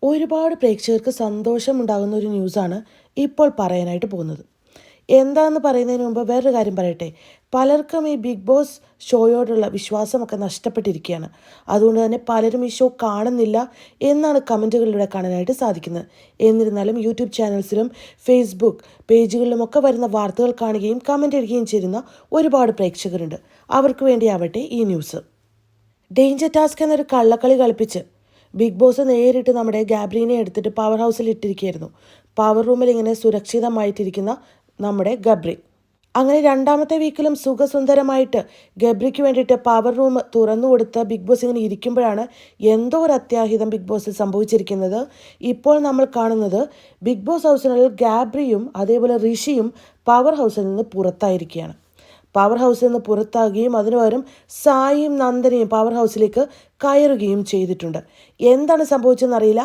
ഒരുപാട് പ്രേക്ഷകർക്ക് സന്തോഷമുണ്ടാകുന്ന ഒരു ന്യൂസാണ് ഇപ്പോൾ പറയാനായിട്ട് പോകുന്നത്. എന്താണെന്ന് പറയുന്നതിന് മുമ്പ് വേറൊരു കാര്യം പറയട്ടെ. പലർക്കും ഈ ബിഗ് ബോസ് ഷോയോടുള്ള വിശ്വാസമൊക്കെ നഷ്ടപ്പെട്ടിരിക്കുകയാണ്. അതുകൊണ്ട് തന്നെ പലരും ഈ ഷോ കാണുന്നില്ല എന്നാണ് കമൻറ്റുകളിലൂടെ കാണാനായിട്ട് സാധിക്കുന്നത്. എന്നിരുന്നാലും യൂട്യൂബ് ചാനൽസിലും ഫേസ്ബുക്ക് പേജുകളിലുമൊക്കെ വരുന്ന വാർത്തകൾ കാണുകയും കമൻ്റ് ഇടുകയും ചെയ്യുന്ന ഒരുപാട് പ്രേക്ഷകരുണ്ട്. അവർക്ക് വേണ്ടിയാവട്ടെ ഈ ന്യൂസ്. ഡേഞ്ചർ ടാസ്ക് എന്നൊരു കള്ളക്കളി കളിപ്പിച്ച് ബിഗ് ബോസ് നേരിട്ട് നമ്മുടെ ഗാബ്രീനെ എടുത്തിട്ട് പവർ ഹൗസിൽ ഇട്ടിരിക്കുകയായിരുന്നു. പവർ റൂമിൽ ഇങ്ങനെ സുരക്ഷിതമായിട്ടിരിക്കുന്ന നമ്മുടെ ഗബ്രി. അങ്ങനെ രണ്ടാമത്തെ വീക്കിലും സുഖസുന്ദരമായിട്ട് ഗബ്രിക്ക് വേണ്ടിയിട്ട് പവർ റൂം തുറന്നു കൊടുത്ത് ബിഗ് ബോസ് ഇങ്ങനെ ഇരിക്കുമ്പോഴാണ് എന്തോ ഒരു അത്യാഹിതം ബിഗ് ബോസിൽ സംഭവിച്ചിരിക്കുന്നത്. ഇപ്പോൾ നമ്മൾ കാണുന്നത് ബിഗ് ബോസ് ഹൗസിനുള്ളിൽ ഗാബ്രിയും അതേപോലെ ഋഷിയും പവർ ഹൗസിൽ നിന്ന് പുറത്തായിരിക്കുകയാണ്. പവർ ഹൗസിൽ നിന്ന് പുറത്താകുകയും അതിനു പകരം സായിയും നന്ദനയും പവർ ഹൗസിലേക്ക് കയറുകയും ചെയ്തിട്ടുണ്ട്. എന്താണ് സംഭവിച്ചതെന്നറിയില്ല.